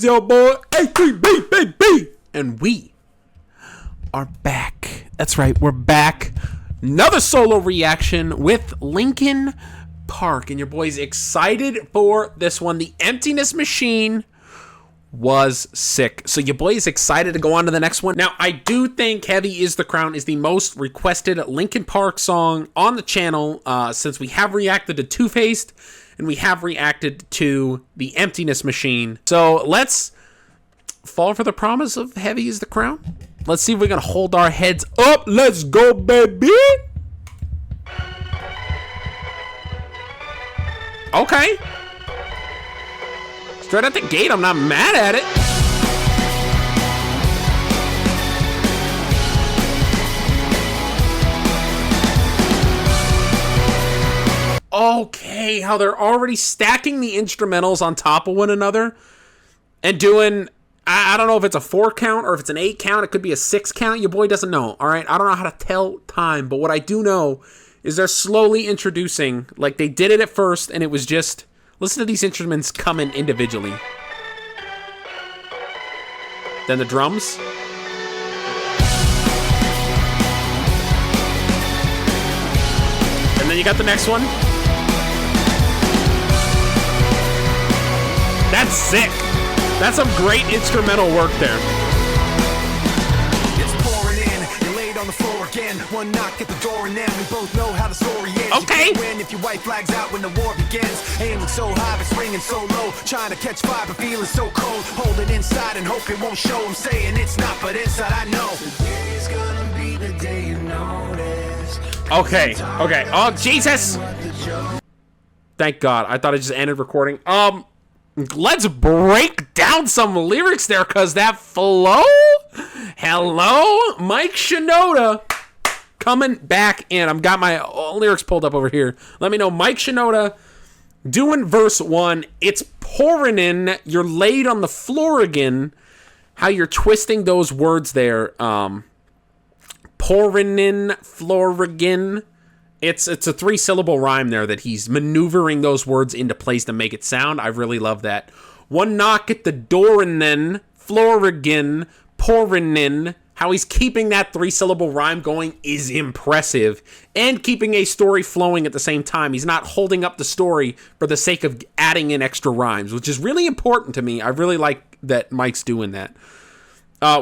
your boy A3B, baby. And we are back. That's right, we're back. Another solo reaction with Linkin Park. And your boy's excited for this one. The Emptiness Machine was sick. So your boy is excited to go on to the next one. Now, I do think Heavy is the Crown is the most requested Linkin Park song on the channel since we have reacted to Two-Faced and we have reacted to The Emptiness Machine. So let's fall for the promise of Heavy is the Crown. Let's see if we can hold our heads up. Let's go, baby. Okay. Straight out the gate, I'm not mad at it. Okay, how they're already stacking the instrumentals on top of one another and doing, I don't know if it's a 4 count or if it's an 8 count. It could be a 6 count. Your boy doesn't know, all right? I don't know how to tell time, but what I do know is they're slowly introducing, like they did it at first and it was just, listen to these instruments come in individually. Then the drums. And then you got the next one. That's sick. That's some great instrumental work there. It's pouring in, you laid on the floor again. One knock at the door and then we both know how the story ends. Okay. You can't win if your white flag's out when the war begins. Aiming so high but swinging so low, trying to catch fire but feeling so cold. Hold it inside and hope it won't show. I'm saying it's not, but inside I know. Today's gonna be the day you notice. Okay. Oh, Jesus. Thank God. I thought I just ended recording. Let's break down some lyrics there, cause that flow. Hello, Mike Shinoda coming back in. I've got my lyrics pulled up over here. Let me know, Mike Shinoda doing verse 1. It's pouring in. You're laid on the floor again. How you're twisting those words there. Pouring in, floor again. It's a 3-syllable rhyme there that he's maneuvering those words into place to make it sound. I really love that. One knock at the door and then floor again, pouring in. How he's keeping that 3-syllable rhyme going is impressive. And keeping a story flowing at the same time. He's not holding up the story for the sake of adding in extra rhymes, which is really important to me. I really like that Mike's doing that.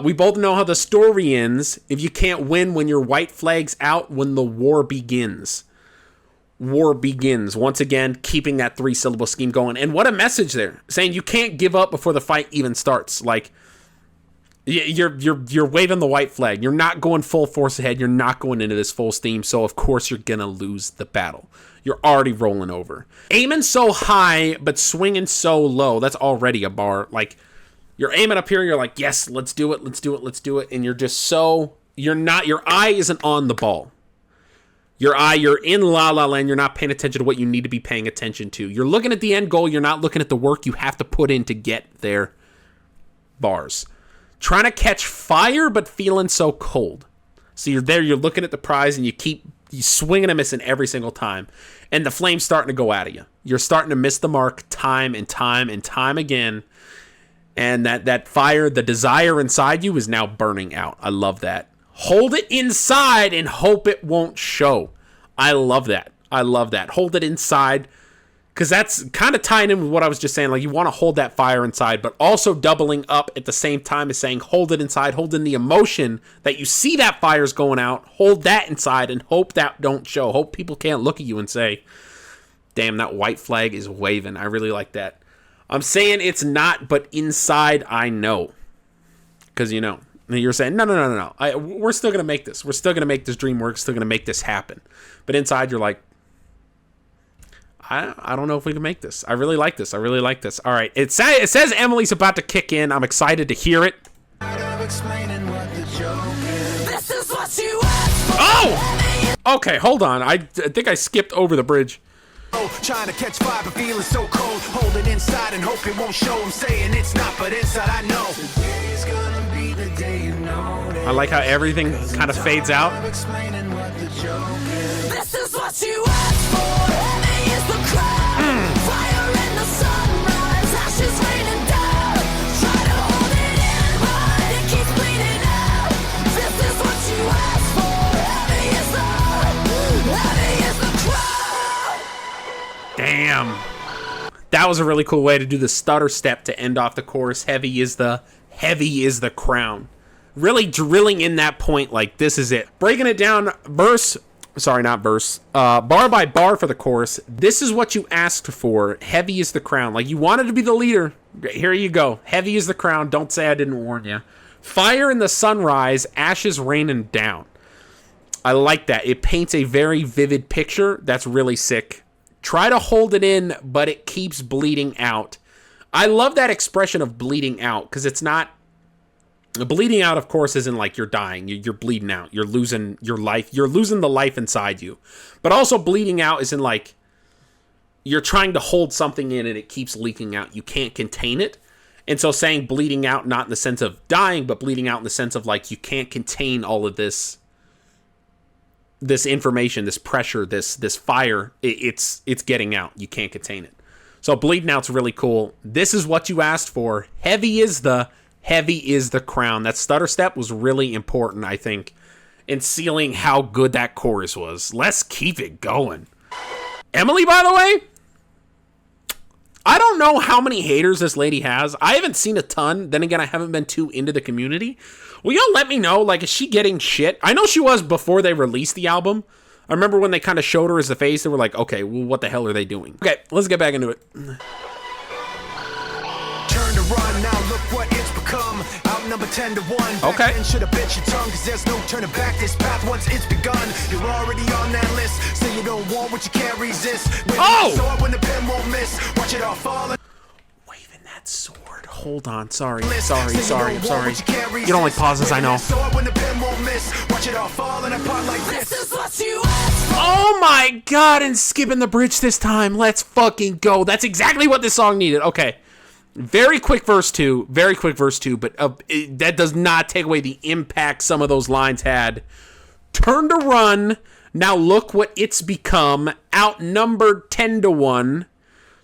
We both know how the story ends. If you can't win when your white flag's out, when the war begins. War begins. Once again, keeping that 3-syllable scheme going. And what a message there. Saying you can't give up before the fight even starts. Like, you're waving the white flag. You're not going full force ahead. You're not going into this full steam. So, of course, you're going to lose the battle. You're already rolling over. Aiming so high, but swinging so low. That's already a bar. Like, you're aiming up here, you're like, yes, let's do it. And you're just so, your eye isn't on the ball. You're in La La Land, you're not paying attention to what you need to be paying attention to. You're looking at the end goal, you're not looking at the work you have to put in to get there. Bars. Trying to catch fire, but feeling so cold. So you're there, you're looking at the prize, and you swinging and missing every single time. And the flame's starting to go out of you. You're starting to miss the mark time and time and time again. And that fire, the desire inside you is now burning out. I love that. Hold it inside and hope it won't show. I love that. Hold it inside. Because that's kind of tying in with what I was just saying. Like, you want to hold that fire inside, but also doubling up at the same time as saying, hold it inside. Hold in the emotion that you see that fire's going out. Hold that inside and hope that don't show. Hope people can't look at you and say, damn, that white flag is waving. I really like that. I'm saying it's not, but inside I know. Because, you know, you're saying, no. We're still going to make this. We're still going to make this dream work. We're still going to make this happen. But inside you're like, I don't know if we can make this. I really like this. All right. It says Emily's about to kick in. I'm excited to hear it. Oh! Okay, hold on. I think I skipped over the bridge. Trying to catch fire but feeling so cold. Hold it inside and hope it won't show. I'm saying it's not, but inside I know. Today's gonna be the day you know. I like how everything kind of fades out. This is what you asked for. Heavy is the crowd. Fire in the sunrise. Ashes raining down. Try that was a really cool way to do the stutter step to end off the chorus. Heavy is the crown. Really drilling in that point like this is it. Breaking it down bar by bar for the chorus. This is what you asked for. Heavy is the crown. Like, you wanted to be the leader. Here you go. Heavy is the crown. Don't say I didn't warn you. Fire in the sunrise, ashes raining down. I like that. It paints a very vivid picture. That's really sick. Try to hold it in, but it keeps bleeding out. I love that expression of bleeding out, because it's not... Bleeding out, of course, isn't like you're dying. You're bleeding out. You're losing your life. You're losing the life inside you. But also bleeding out isn't like you're trying to hold something in and it keeps leaking out. You can't contain it. And so saying bleeding out, not in the sense of dying, but bleeding out in the sense of like you can't contain all of this information, this pressure, this fire. It's getting out. You can't contain it. So bleeding out's really cool. This is what you asked for. Heavy is the crown. That stutter step was really important, I think, in sealing how good that chorus was. Let's keep it going. Emily, by the way, I don't know how many haters this lady has. I haven't seen a ton. Then again, I haven't been too into the community. Will y'all let me know, like, is she getting shit? I know she was before they released the album. I remember when they kind of showed her as the face, they were like, okay, well, what the hell are they doing? Okay, let's get back into it. Turn to run, now look what it's become. Outnumbered 10 to 1. Okay. Should have bit your tongue, cause there's no turning back. This path once it's begun. You're already on that list. Say you don't want what you can't resist. Sword when the pen won't miss. Watch it all fall. Waving that sword. Hold on. Sorry. You don't like pauses, I know. Sword when the pen won't miss. Watch it all fall apart like this. This is what you asked for. Oh my god, and skipping the bridge this time. Let's fucking go. That's exactly what this song needed. Okay. Very quick verse 2, but that does not take away the impact some of those lines had. Turn to run, now look what it's become, outnumbered 10 to 1.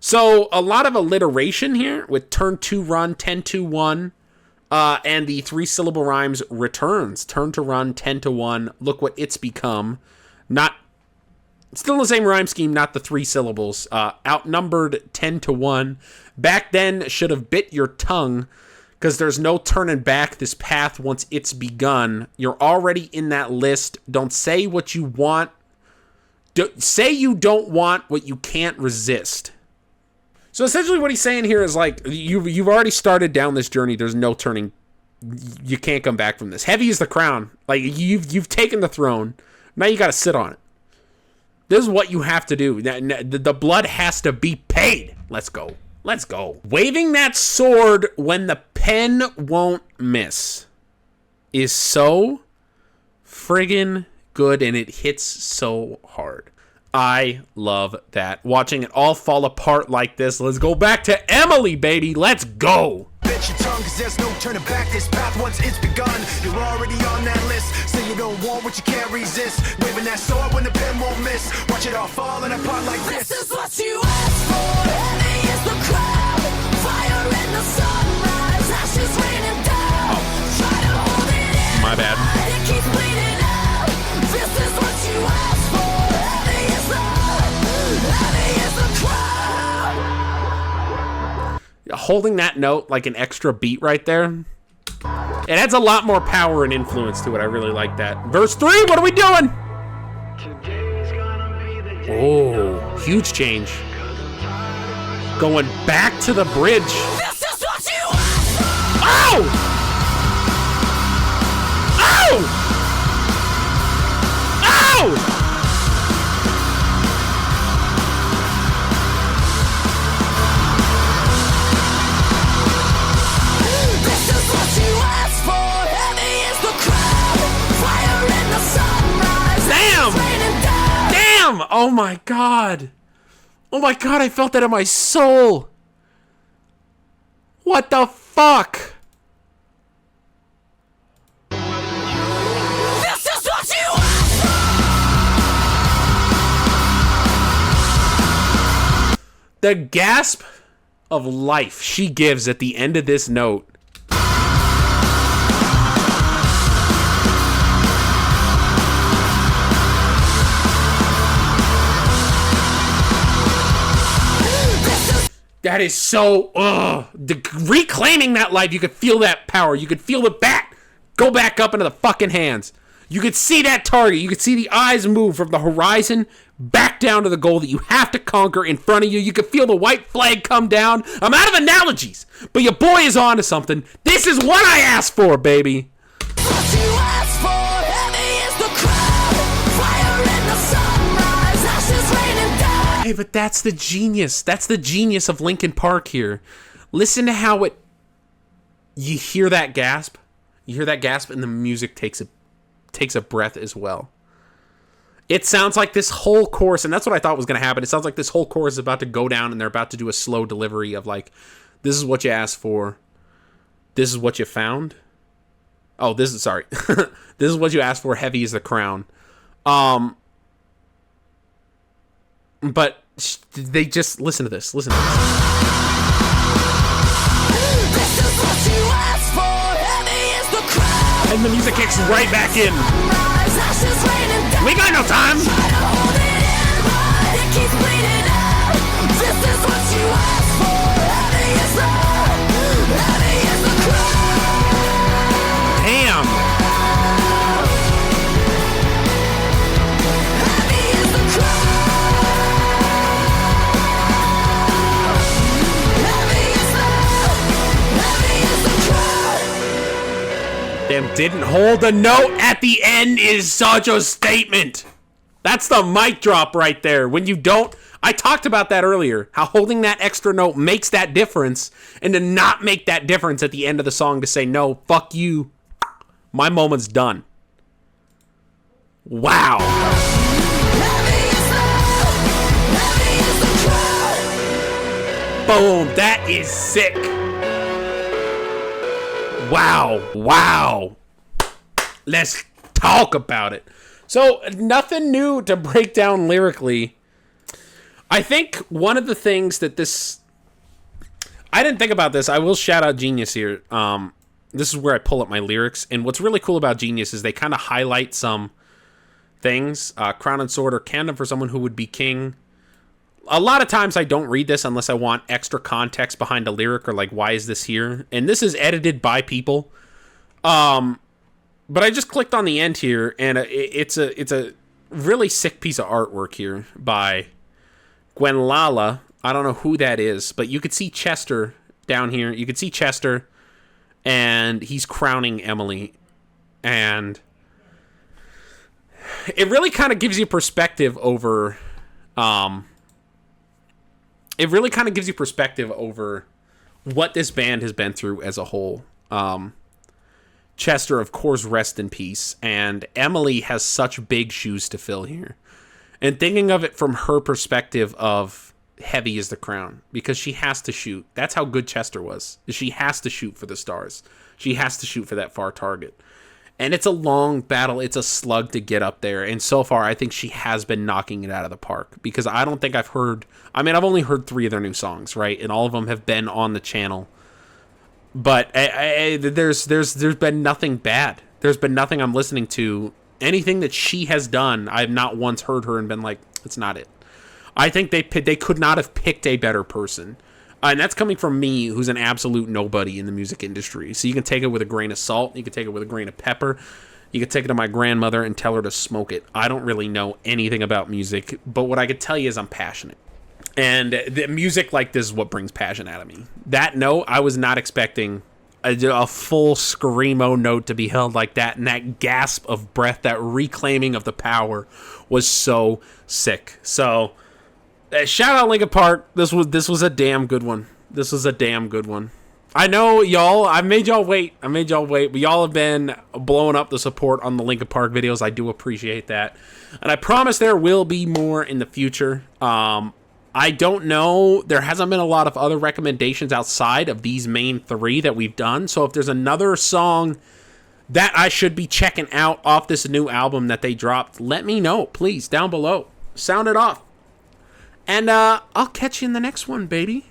So a lot of alliteration here with turn to run, 10 to 1, and the 3-syllable rhymes returns. Turn to run, 10 to 1, look what it's become. Still in the same rhyme scheme, not the 3 syllables. Outnumbered 10 to 1. Back then should have bit your tongue, because there's no turning back this path once it's begun. You're already in that list. Don't say what you want. Say you don't want what you can't resist. So essentially what he's saying here is like, you've already started down this journey. There's no turning. You can't come back from this. Heavy is the crown. Like, you've taken the throne. Now you got to sit on it. This is what you have to do. The blood has to be paid. Let's go. Let's go. Waving that sword when the pen won't miss is so friggin' good, and it hits so hard. I love that. Watching it all fall apart like this. Let's go back to Emily, baby. Let's go. Bit your tongue, cause there's no turning back. This path once it's begun. You're already on that list. Say you don't want what you can't resist. Waving that sword when the pen won't miss. Watch it all falling apart like this. This is what you asked for. Heavy is the crowd. Fire in the sunrise. Ashes raining down. Try to hold it in. My bad. It keeps bleeding out. This is what you asked for. Heavy is the crowd. Holding that note like an extra beat right there, it adds a lot more power and influence to it. I really like that. Verse 3, what are we doing? Oh, huge change. Going back to the bridge. This is what you asked for. Oh! Oh! Oh! Damn! Oh my god! Oh my god, I felt that in my soul! What the fuck? This is what you The gasp of life she gives at the end of this note. That is so, reclaiming that life. You could feel that power. You could feel the bat go back up into the fucking hands. You could see that target. You could see the eyes move from the horizon back down to the goal that you have to conquer in front of you. You could feel the white flag come down. I'm out of analogies, but your boy is on to something. This is what I asked for, baby. What you asked for, heavy is the crowd. Fire in the sunrise, ashes raining down. Hey, but that's the genius. That's the genius of Linkin Park here. Listen to how you hear that gasp. You hear that gasp, and the music takes a breath as well. It sounds like this whole chorus, and that's what I thought was going to happen. It sounds like this whole chorus is about to go down, and they're about to do a slow delivery of like, this is what you asked for. This is what you found. Oh, this is what you asked for. Heavy is the crown. But they just listen to this. Listen to this. This is what you asked for, heavy is the crowd. And the music kicks right back in. Sunrise, ashes raining down. We got no time. Try to hold it in, but it keeps bleeding out. This is what you asked for, heavy is the crowd. Damn. Heavy is the Damn, didn't hold a note at the end is such a statement. That's the mic drop right there. When you don't, I talked about that earlier, how holding that extra note makes that difference, and to not make that difference at the end of the song to say, no, fuck you, my moment's done. Wow. Boom, that is sick. Wow. Let's talk about it. So, nothing new to break down lyrically. I think one of the things that this... I didn't think about this. I will shout out Genius here. This is where I pull up my lyrics. And what's really cool about Genius is they kind of highlight some things. Crown and sword or canon for someone who would be king. A lot of times I don't read this unless I want extra context behind a lyric or like, why is this here? And this is edited by people. But I just clicked on the end here, and it's a really sick piece of artwork here by Gwenlala. I don't know who that is, but you could see Chester down here. You could see Chester, and he's crowning Emily. And it really kind of gives you perspective over... It really kind of gives you perspective over what this band has been through as a whole. Chester, of course, rest in peace. And Emily has such big shoes to fill here. And thinking of it from her perspective of heavy is the crown. Because she has to shoot. That's how good Chester was. She has to shoot for the stars. She has to shoot for that far target. And it's a long battle. It's a slug to get up there. And so far, I think she has been knocking it out of the park. Because I don't think I've heard... I mean, I've only heard 3 of their new songs, right? And all of them have been on the channel. But there's been nothing bad. There's been nothing I'm listening to. Anything that she has done, I've not once heard her and been like, it's not it. I think they could not have picked a better person. And that's coming from me, who's an absolute nobody in the music industry. So you can take it with a grain of salt. You can take it with a grain of pepper. You can take it to my grandmother and tell her to smoke it. I don't really know anything about music, but what I could tell you is I'm passionate. And the music like this is what brings passion out of me. That note, I was not expecting a full screamo note to be held like that. And that gasp of breath, that reclaiming of the power was so sick. So... shout out Linkin Park. This was a damn good one. This was a damn good one. I know y'all. I made y'all wait. But y'all have been blowing up the support on the Linkin Park videos. I do appreciate that. And I promise there will be more in the future. I don't know. There hasn't been a lot of other recommendations outside of these main 3 that we've done. So if there's another song that I should be checking out off this new album that they dropped, let me know, please, down below. Sound it off. And I'll catch you in the next one, baby.